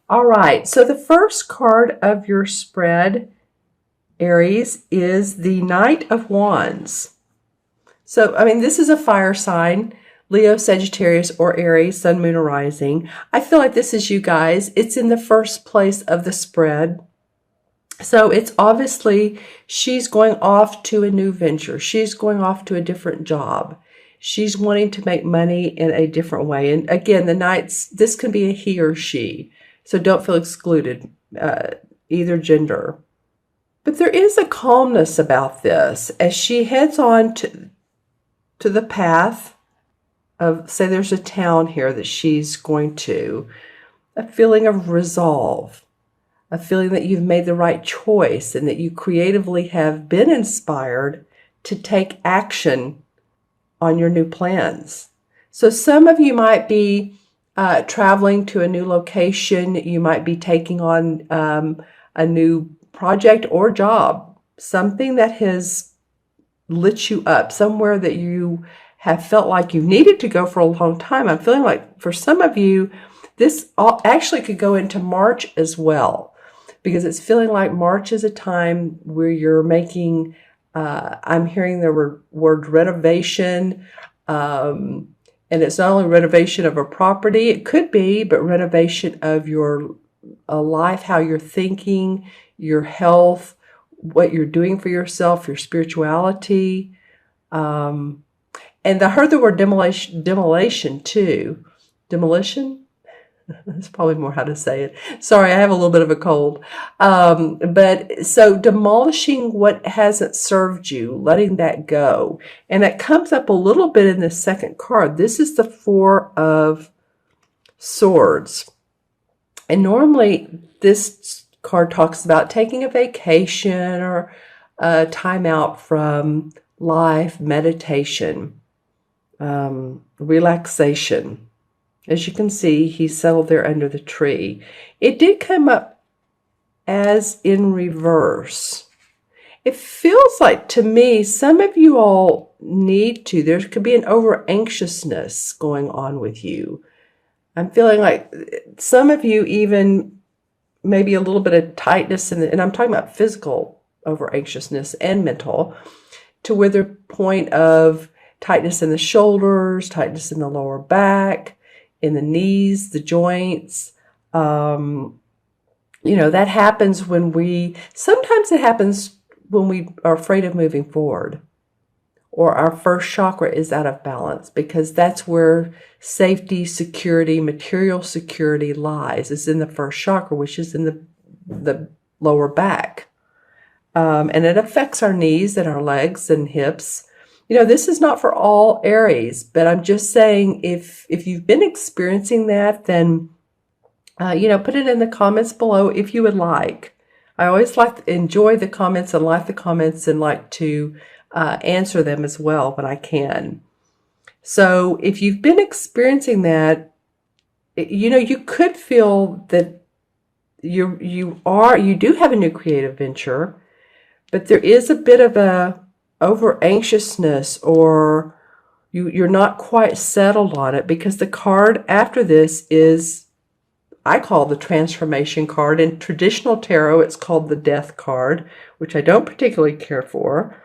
All right, so the first card of your spread, Aries, is the Knight of Wands. So, I mean, this is a fire sign, Leo, Sagittarius, or Aries, Sun, Moon, or Rising. I feel like this is you guys. It's in the first place of the spread. So it's obviously she's going off to a new venture. She's going off to a different job. She's wanting to make money in a different way. And again, the Knights, this can be a he or she. So don't feel excluded, either gender. But there is a calmness about this as she heads on to the path of, say there's a town here that she's going to, a feeling of resolve, a feeling that you've made the right choice and that you creatively have been inspired to take action on your new plans. So some of you might be traveling to a new location. You might be taking on a new project or job, something that has lit you up, somewhere that you have felt like you needed to go for a long time. I'm feeling like for some of you, this actually could go into March as well, because it's feeling like March is a time where you're making, I'm hearing the word renovation, and it's not only renovation of a property, it could be, but renovation of your life, how you're thinking, your health, what you're doing for yourself, your spirituality. And I heard the word demolition too. Demolition? That's probably more how to say it. Sorry, I have a little bit of a cold. But so demolishing what hasn't served you, letting that go. And that comes up a little bit in the second card. This is the Four of Swords. And normally this card talks about taking a vacation or a time out from life, meditation, relaxation. As you can see, he settled there under the tree. It did come up as in reverse. It feels like, to me, some of you all need to, there could be an over anxiousness going on with you. I'm feeling like some of you even maybe a little bit of tightness, and I'm talking about physical over anxiousness and mental, to where the point of tightness in the shoulders, tightness in the lower back, in the knees, the joints. That happens when sometimes it happens when we are afraid of moving forward, or our first chakra is out of balance, because that's where safety, security, material security lies, is in the first chakra, which is in the lower back. And it affects our knees and our legs and hips. This is not for all Aries, but I'm just saying if you've been experiencing that, then, put it in the comments below if you would like. I always enjoy the comments and like the comments and like to answer them as well when I can. So if you've been experiencing that, you could feel that you do have a new creative venture, but there is a bit of a over anxiousness, or you're not quite settled on it, because the card after this is, I call the transformation card. In traditional tarot, it's called the death card, which I don't particularly care for.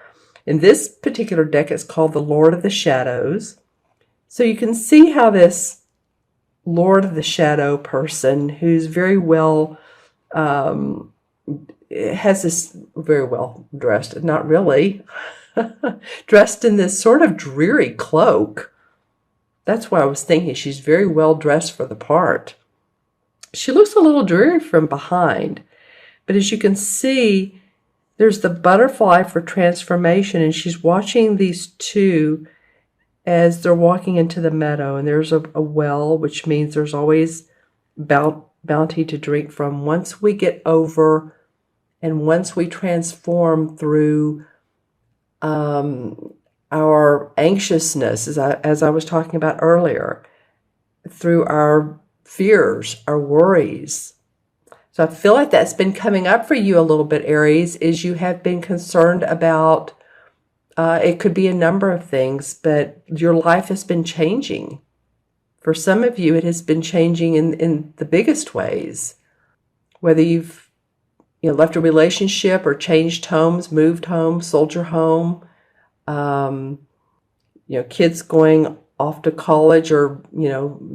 In this particular deck, it's called the Lord of the Shadows. So you can see how this Lord of the Shadow person, who's very well, has this very well dressed, not really, dressed in this sort of dreary cloak. That's why I was thinking she's very well dressed for the part. She looks a little dreary from behind, but as you can see, there's the butterfly for transformation, and she's watching these two as they're walking into the meadow, and there's a well, which means there's always bounty to drink from. Once we get over and once we transform through our anxiousness, as I was talking about earlier, through our fears, our worries. So I feel like that's been coming up for you a little bit, Aries, is you have been concerned about, it could be a number of things, but your life has been changing. For some of you, it has been changing in the biggest ways. whether you've left a relationship or changed homes, moved home, sold your home, kids going off to college or,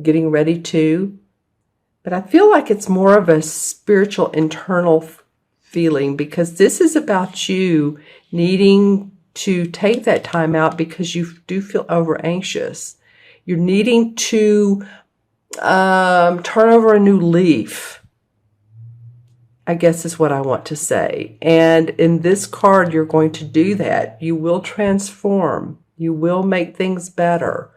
getting ready to. But I feel like it's more of a spiritual internal feeling, because this is about you needing to take that time out because you do feel over anxious. You're needing to turn over a new leaf, I guess is what I want to say. And in this card, you're going to do that. You will transform. You will make things better.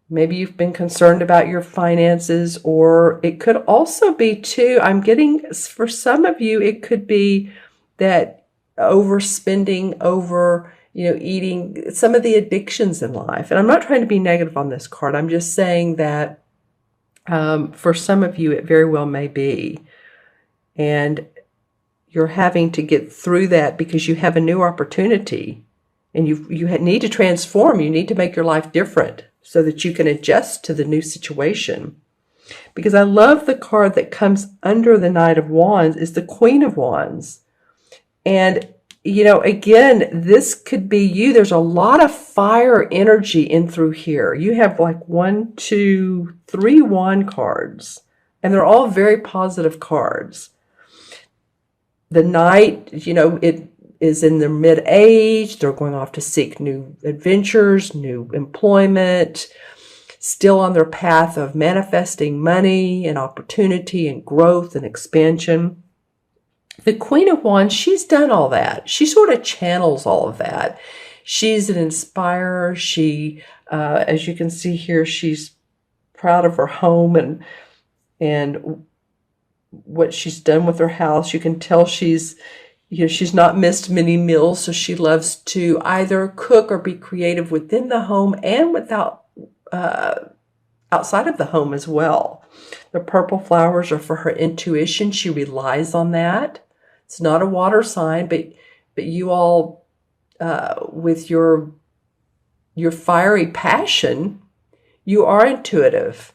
Maybe you've been concerned about your finances, or it could also be too, I'm getting, for some of you, it could be that overspending, eating, some of the addictions in life. And I'm not trying to be negative on this card. I'm just saying that for some of you, it very well may be. And you're having to get through that because you have a new opportunity, and you need to transform. You need to make your life different so that you can adjust to the new situation. Because I love the card that comes under the Knight of Wands is the Queen of Wands. And, again, this could be you. There's a lot of fire energy in through here. You have like 1, 2, 3 wand cards, and they're all very positive cards. The Knight, it is in their mid-age. They're going off to seek new adventures, new employment, still on their path of manifesting money and opportunity and growth and expansion. The Queen of Wands, she's done all that. She sort of channels all of that. She's an inspirer. She, as you can see here, she's proud of her home and what she's done with her house. You can tell she's not missed many meals, so she loves to either cook or be creative within the home and outside of the home as well. The purple flowers are for her intuition. She relies on that. It's not a water sign, but you all, with your fiery passion, you are intuitive,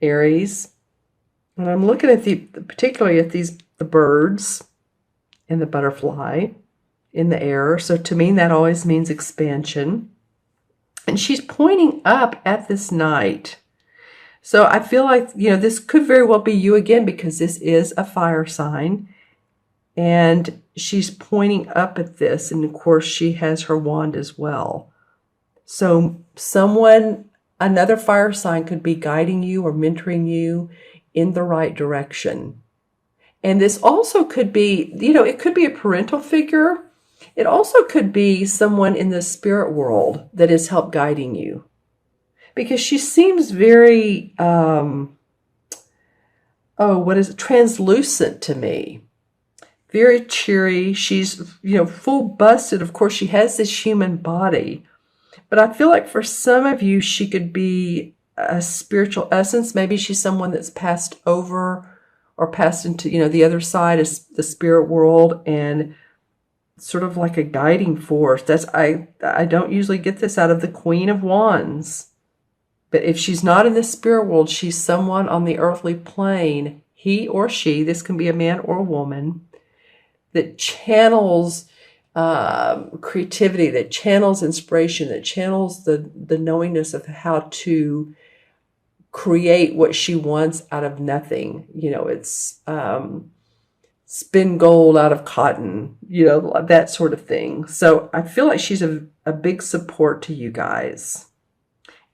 Aries. And I'm looking at particularly at the birds and the butterfly in the air. So to me, that always means expansion. And she's pointing up at this Knight. So I feel like, this could very well be you again, because this is a fire sign. And she's pointing up at this. And of course, she has her wand as well. So another fire sign could be guiding you or mentoring you in the right direction. And this also could be, it could be a parental figure. It also could be someone in the spirit world that is help guiding you. Because she seems very, translucent to me. Very cheery. She's, full busted. Of course, she has this human body. But I feel like for some of you, she could be a spiritual essence. Maybe she's someone that's passed over or passed into, the other side of the spirit world, and sort of like a guiding force. I don't usually get this out of the Queen of Wands. But if she's not in the spirit world, she's someone on the earthly plane, he or she, this can be a man or a woman, that channels creativity, that channels inspiration, that channels the knowingness of how to create what she wants out of nothing. It's spin gold out of cotton, that sort of thing. So I feel like she's a big support to you guys.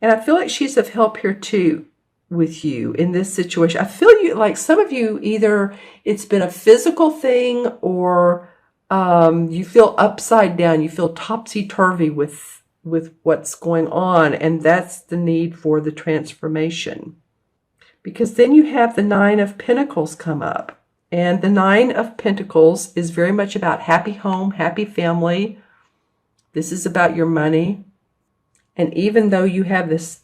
And I feel like she's of help here too with you in this situation. I feel like some of you, either it's been a physical thing, or you feel upside down, you feel topsy-turvy with what's going on, and that's the need for the transformation. Because then you have the 9 of Pentacles come up, and the 9 of Pentacles is very much about happy home, happy family. This is about your money. And even though you have this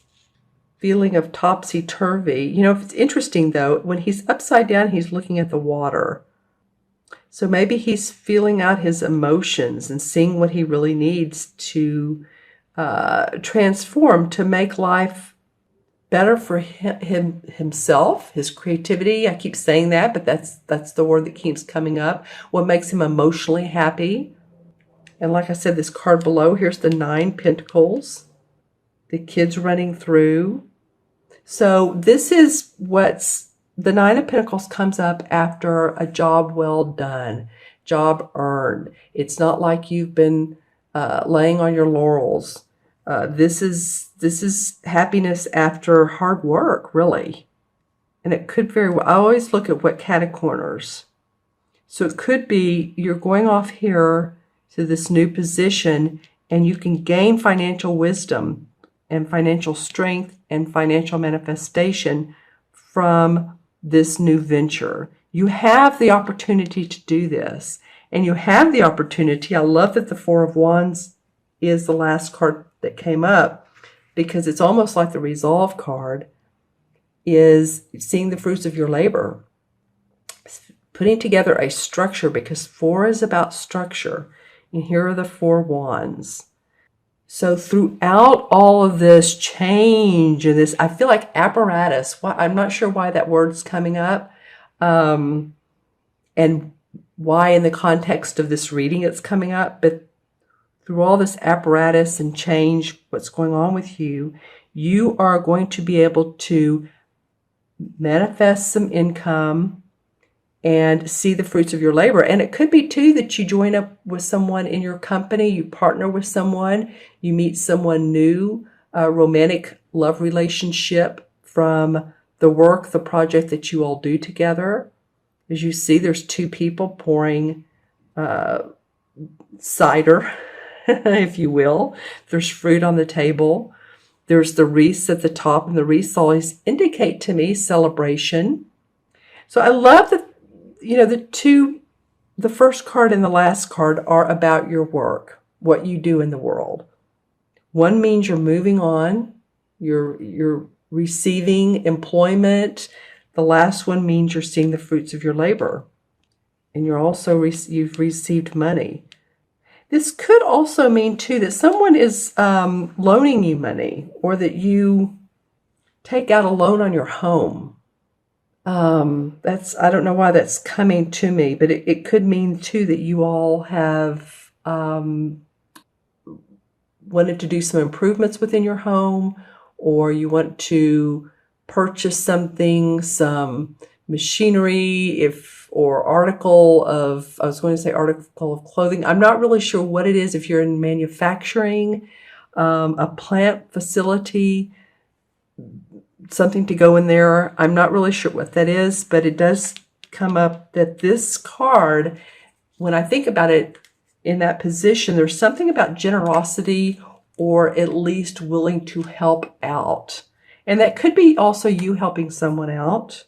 feeling of topsy-turvy, it's interesting though, when he's upside down, he's looking at the water. So maybe he's feeling out his emotions and seeing what he really needs to transform, to make life better for himself, his creativity. I keep saying that, but that's the word that keeps coming up. What makes him emotionally happy. And like I said, this card below, here's the 9 Pentacles. The kids running through. So this is what's, the 9 of Pentacles comes up after a job well done, job earned. It's not like you've been laying on your laurels. This is happiness after hard work, really. And it could very well, I always look at what catacorners. So it could be you're going off here to this new position and you can gain financial wisdom and financial strength and financial manifestation from this new venture. You have the opportunity to do this. And you have the opportunity. I love that the 4 of Wands is the last card that came up, because it's almost like the resolve card is seeing the fruits of your labor. Putting together a structure, because 4 is about structure. And here are the 4 wands. So throughout all of this change and this, I feel like apparatus. I'm not sure why that word's coming up, and why in the context of this reading it's coming up. But through all this apparatus and change, what's going on with you, you are going to be able to manifest some income and see the fruits of your labor. And it could be too that you join up with someone in your company, you partner with someone, you meet someone new, a romantic love relationship from the work, the project that you all do together. As you see, there's 2 people pouring cider, if you will. There's fruit on the table. There's the wreaths at the top, and the wreaths always indicate to me celebration. So I love that, you know, the first card and the last card are about your work, what you do in the world. One means you're moving on, you're receiving employment. The last one means you're seeing the fruits of your labor, and you're also you've received money. This could also mean too that someone is loaning you money, or that you take out a loan on your home. I don't know why that's coming to me, but it could mean too that you all have wanted to do some improvements within your home, or you want to purchase something, some machinery, or article of, I was going to say article of clothing. I'm not really sure what it is. If you're in manufacturing, a plant facility, something to go in there. I'm not really sure what that is, but it does come up that this card, when I think about it in that position, there's something about generosity, or at least willing to help out. And that could be also you helping someone out.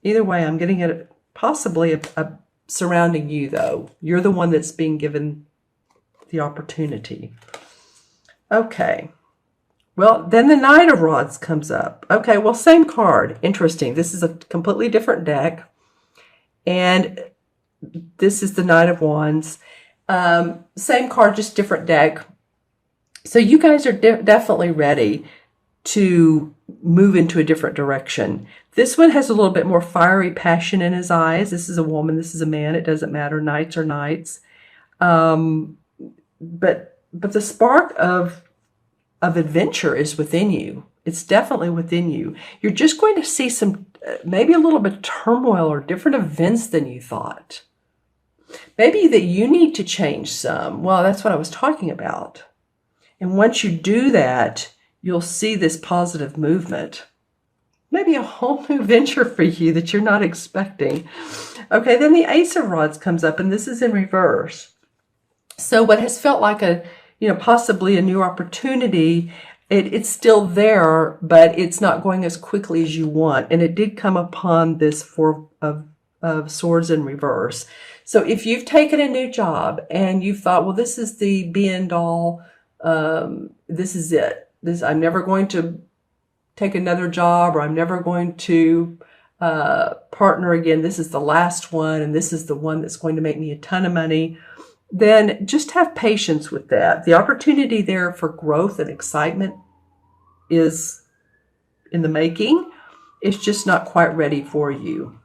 Either way, I'm getting it possibly a surrounding you, though. You're the one that's being given the opportunity. Okay. Well, then the Knight of Rods comes up. Okay, well, same card. Interesting. This is a completely different deck. And this is the Knight of Wands. Same card, just different deck. So you guys are definitely ready to move into a different direction. This one has a little bit more fiery passion in his eyes. This is a woman. This is a man. It doesn't matter. Knights are knights. But the spark of adventure is within you. It's definitely within you. You're just going to see some, maybe a little bit of turmoil or different events than you thought. Maybe that you need to change some. Well, that's what I was talking about. And once you do that, you'll see this positive movement. Maybe a whole new venture for you that you're not expecting. Okay, then the Ace of Rods comes up, and this is in reverse. So what has felt like possibly a new opportunity, it's still there, but it's not going as quickly as you want. And it did come upon this 4 of Swords in reverse. So if you've taken a new job and you've thought, well, this is the be and all, this is it. I'm never going to take another job, or I'm never going to partner again. This is the last one, and this is the one that's going to make me a ton of money. Then just have patience with that. The opportunity there for growth and excitement is in the making. It's just not quite ready for you.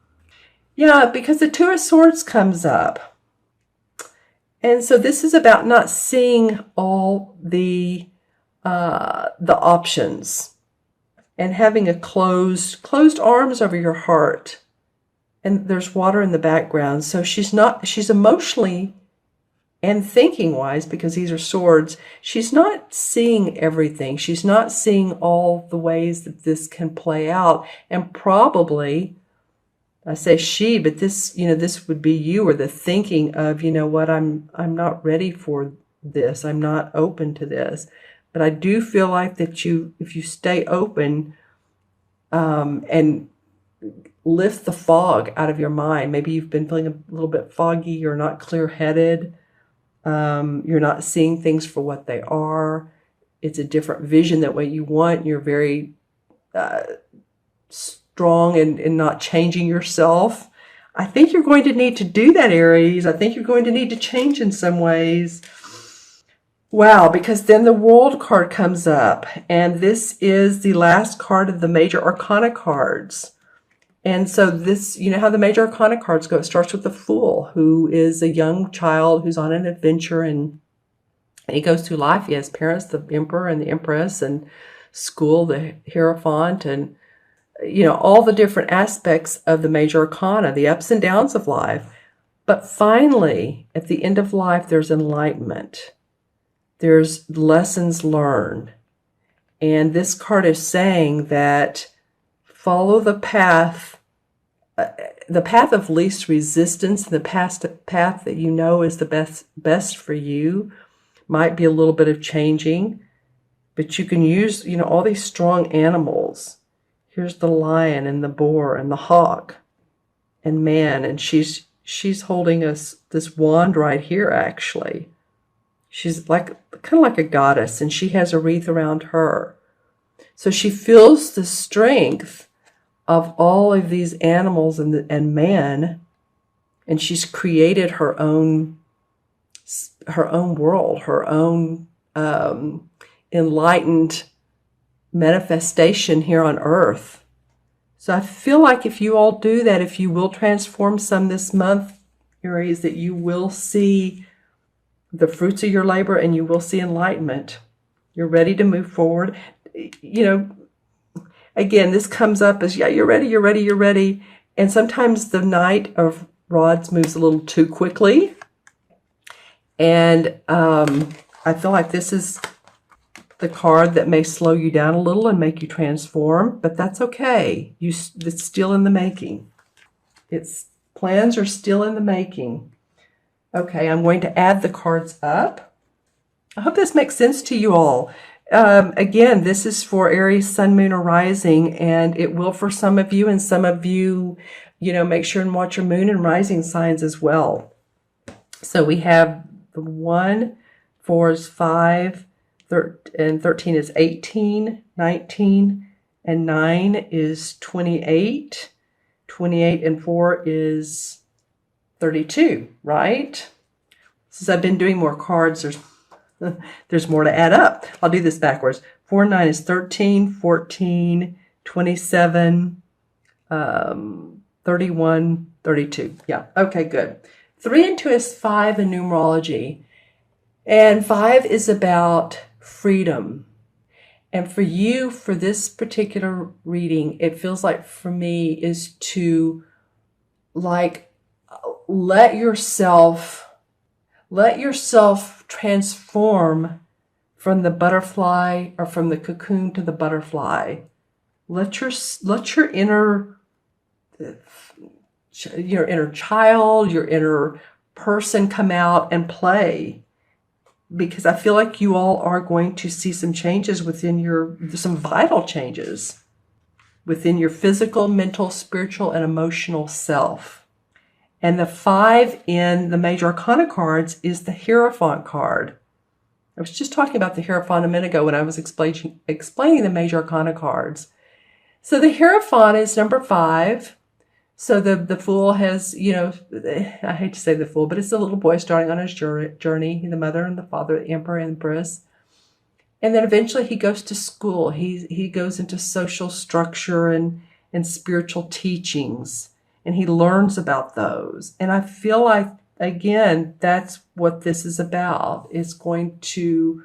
Yeah, because the Two of Swords comes up. And so this is about not seeing all the options and having a closed arms over your heart. And there's water in the background. So she's emotionally and thinking wise, because these are swords, she's not seeing everything. She's not seeing all the ways that this can play out. And probably, I say she, but this, this would be you, or the thinking of, what, I'm not ready for this. I'm not open to this. But I do feel like that if you stay open, and lift the fog out of your mind. Maybe you've been feeling a little bit foggy. You're not clear-headed. You're not seeing things for what they are. It's a different vision that what you want. You're very strong and not changing yourself. I think you're going to need to do that, Aries. I think you're going to need to change in some ways. Wow, because then the World card comes up, and this is the last card of the Major Arcana cards. And so this, how the Major Arcana cards go. It starts with the Fool, who is a young child who's on an adventure, and he goes through life. He has parents, the Emperor and the Empress, and school, the Hierophant, and, all the different aspects of the Major Arcana, the ups and downs of life. But finally, at the end of life, there's enlightenment. There's lessons learned. And this card is saying that follow the path of least resistance, the path that is the best for you. Might be a little bit of changing, but you can use, all these strong animals. Here's the lion and the boar and the hawk and man, and she's holding this wand right here, actually. She's kind of like a goddess, and she has a wreath around her. So she feels the strength of all of these animals and man, and she's created her own world, her own enlightened manifestation here on earth. So I feel like if you all do that, if you will transform some this month, Aries, that you will see the fruits of your labor, and you will see enlightenment. You're ready to move forward. Again, this comes up as, yeah, you're ready, you're ready, you're ready. And sometimes the Knight of Rods moves a little too quickly. And I feel like this is the card that may slow you down a little and make you transform, but that's okay. It's still in the making. Plans are still in the making. Okay, I'm going to add the cards up. I hope this makes sense to you all. Again, this is for Aries, Sun, Moon, or Rising, and it will for some of you, and some of you, make sure and watch your Moon and Rising signs as well. So we have the 1, 4 is 5, and 13 is 18, 19, and 9 is 28. 28 and 4 is 32, right? Since I've been doing more cards, there's more to add up. I'll do this backwards. 4 and 9 is 13, 14, 27, 31, 32. Yeah, okay, good. 3 and 2 is 5 in numerology. And 5 is about freedom. And for you, for this particular reading, it feels like for me is to let yourself transform from the butterfly, or from the cocoon to the butterfly. Let your inner child, your inner person come out and play. Because I feel like you all are going to see some changes some vital changes within your physical, mental, spiritual, and emotional self. And the 5 in the Major Arcana cards is the Hierophant card. I was just talking about the Hierophant a minute ago when I was explaining the Major Arcana cards. So the Hierophant is number 5. So the Fool has, I hate to say the Fool, but it's the little boy starting on his journey, the mother and the father, the Emperor and Empress. And then eventually he goes to school. He goes into social structure and spiritual teachings, and he learns about those. And I feel like, again, that's what this is about. It's going to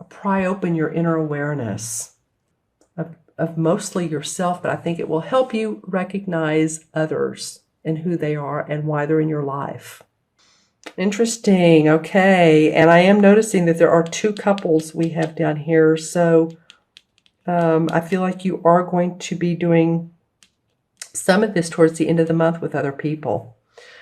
pry open your inner awareness of mostly yourself, but I think it will help you recognize others and who they are and why they're in your life. Interesting. Okay. And I am noticing that there are 2 couples we have down here. So I feel like you are going to be doing some of this towards the end of the month with other people.